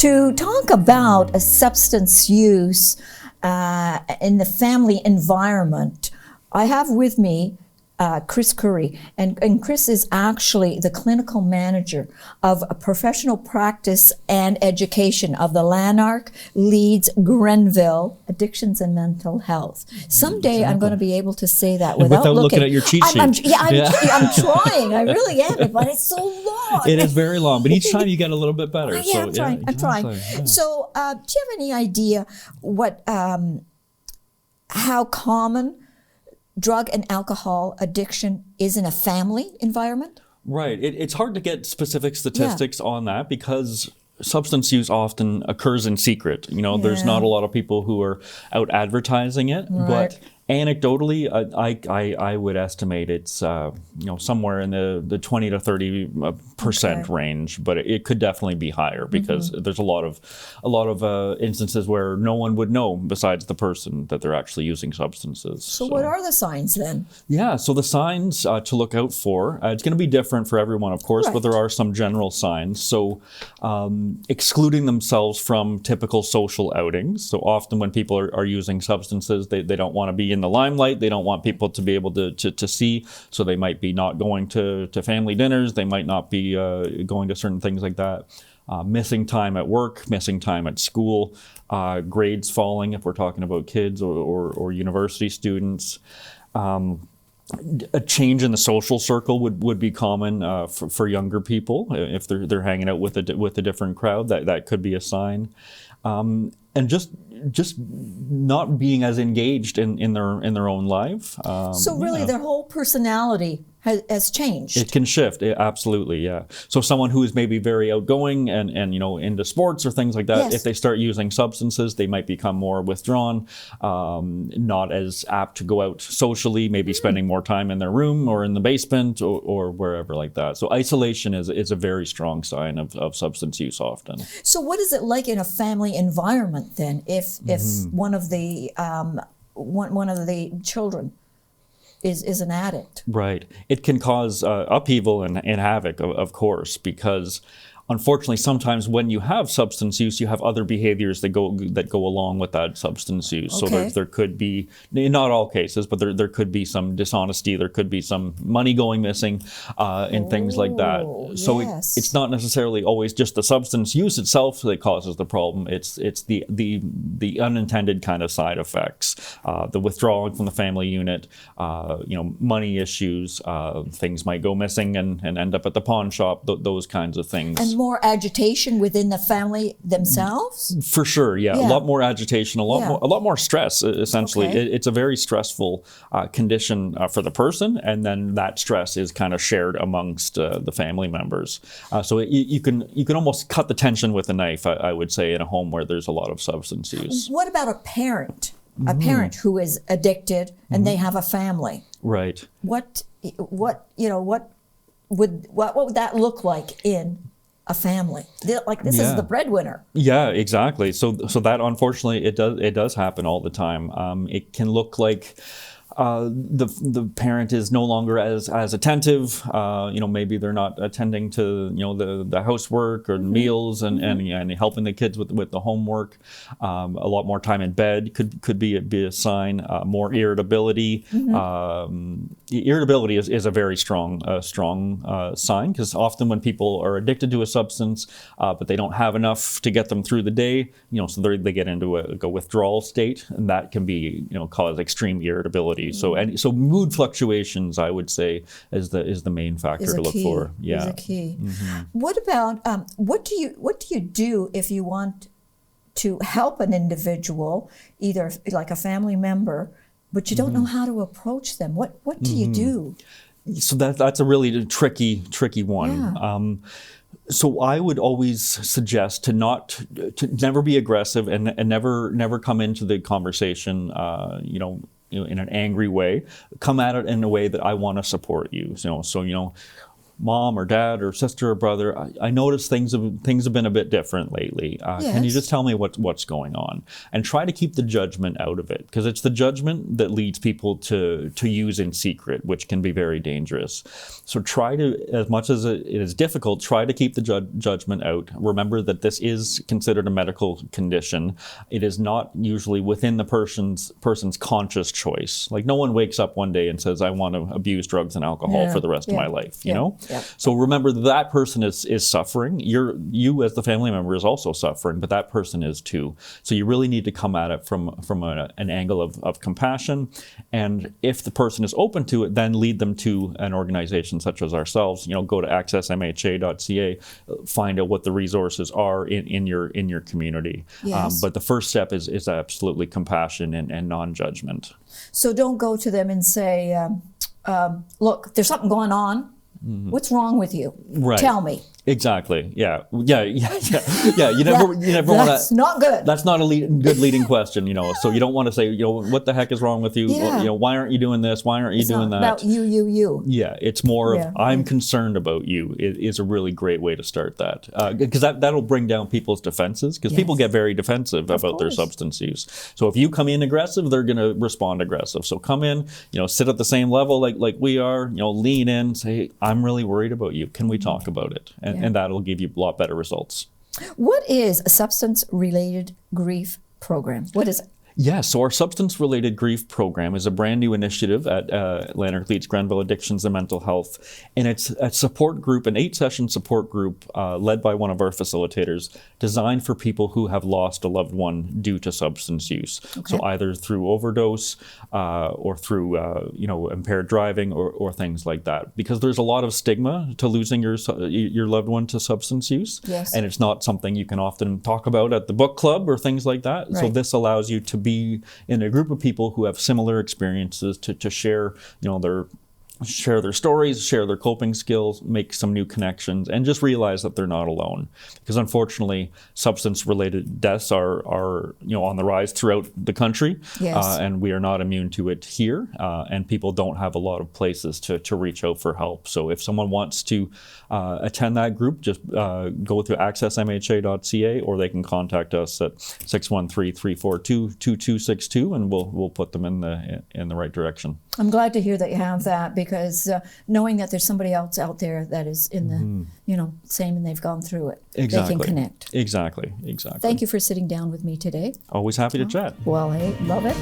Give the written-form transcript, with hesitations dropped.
to talk about a substance use in the family environment. I have with me Chris Curry, and Chris is actually the clinical manager of a professional practice and education of the Lanark, Leeds, Grenville, Addictions and Mental Health. Someday I'm going to be able to say that without looking at your cheat sheet. I'm trying. I really am, but it's so long. It is very long, but each time you get a little bit better. Yeah, I'm trying. Yeah. So, do you have any idea what, how common drug and alcohol addiction is in a family environment? Right. It's hard to get specific statistics on that because substance use often occurs in secret. There's not a lot of people who are out advertising it, but anecdotally, I would estimate it's somewhere in the 20 to 30% range, but it could definitely be higher because there's a lot of instances where no one would know besides the person that they're actually using substances. So what are the signs then? Yeah, so the signs to look out for, it's going to be different for everyone, of course, but there are some general signs. So excluding themselves from typical social outings. So often when people are using substances, they don't want to be in the limelight. They don't want people to be able to see. So they might be not going to family dinners. They might not be going to certain things like that. Missing time at work, missing time at school, grades falling if we're talking about kids or university students. A change in the social circle would be common for younger people if they're hanging out with a different crowd. That could be a sign. And just not being as engaged in their own life. So really, their whole personality has changed. It can shift, absolutely, yeah. So someone who is maybe very outgoing and into sports or things like that, if they start using substances, they might become more withdrawn, not as apt to go out socially, maybe spending more time in their room or in the basement or wherever like that. So isolation is a very strong sign of substance use often. So what is it like in a family environment then, if one of the children is an addict? Right. It can cause upheaval and havoc, of course, because unfortunately, sometimes when you have substance use, you have other behaviors that go along with that substance use. So there could be, in not all cases, but there could be some dishonesty, there could be some money going missing, and things like that. So it's not necessarily always just the substance use itself that causes the problem. It's the unintended kind of side effects, the withdrawing from the family unit, money issues, things might go missing and end up at the pawn shop, those kinds of things. And more agitation within the family themselves? For sure, yeah. A lot more agitation, a lot more stress, essentially. It's a very stressful condition for the person, and then that stress is kind of shared amongst the family members. So you can almost cut the tension with a knife, I would say, in a home where there's a lot of substance use. What about a parent? A parent who is addicted and they have a family. Right. What would that look like in a family? Like this is the breadwinner. Yeah, exactly. So that unfortunately it does happen all the time. It can look like the parent is no longer as attentive. Maybe they're not attending to the housework or meals and helping the kids with the homework. A lot more time in bed could be a sign. More irritability. Irritability is a very strong sign, because often when people are addicted to a substance, but they don't have enough to get them through the day, so they get into a withdrawal state, and that can be cause extreme irritability. So mood fluctuations, I would say, is the main factor to look for. Yeah, is a key. What about what do you do if you want to help an individual, either like a family member, but you don't know how to approach them? What do you do? So that's a really tricky one. Yeah. So I would always suggest to never be aggressive and never come into the conversation, in an angry way. Come at it in a way that I want to support you. So Mom or dad or sister or brother, I notice things have been a bit different lately. Can you just tell me what's going on? And try to keep the judgment out of it, because it's the judgment that leads people to use in secret, which can be very dangerous. So try to, as much as it is difficult, try to keep the judgment out. Remember that this is considered a medical condition. It is not usually within the person's conscious choice. Like, no one wakes up one day and says, I want to abuse drugs and alcohol for the rest of my life, you know? Yeah. So remember that person is suffering. You as the family member is also suffering, but that person is too. So you really need to come at it from an angle of compassion. And if the person is open to it, then lead them to an organization such as ourselves. You know, go to accessmha.ca, find out what the resources are in your community. Yes. But the first step is absolutely compassion and non-judgment. So don't go to them and say, look, there's something going on. What's wrong with you? Right. Tell me. Exactly. Yeah. You never want to. That's not good. That's not a good leading question. You know. So you don't want to say, you know, what the heck is wrong with you? Yeah. Well, you know, why aren't you doing this? Why aren't you doing that? About you. Yeah. It's more of I'm concerned about you. It is a really great way to start that, because that'll bring down people's defenses, because people get very defensive about their substance use. So if you come in aggressive, they're going to respond aggressive. So come in, you know, sit at the same level like we are. You know, lean in, say, I'm really worried about you. Can we talk about it? And that'll give you a lot better results. What is a substance-related grief program? What is it? Yeah, so our substance-related grief program is a brand new initiative at Lanark, Leeds, Grenville Addictions and Mental Health. And it's a support group, an 8-session support group led by one of our facilitators, designed for people who have lost a loved one due to substance use. Okay. So either through overdose or through impaired driving or things like that. Because there's a lot of stigma to losing your loved one to substance use. Yes. And it's not something you can often talk about at the book club or things like that. Right. So this allows you to be in a group of people who have similar experiences to share, share their stories, share their coping skills, make some new connections, and just realize that they're not alone. Because unfortunately, substance-related deaths are on the rise throughout the country, and we are not immune to it here, and people don't have a lot of places to reach out for help. So if someone wants to attend that group, just go to accessmha.ca, or they can contact us at 613-342-2262, and we'll put them in the right direction. I'm glad to hear that you have that, because knowing that there's somebody else out there that is in the same and they've gone through it, exactly. They can connect. Exactly. Thank you for sitting down with me today. Always happy to chat. Well, hey, love it.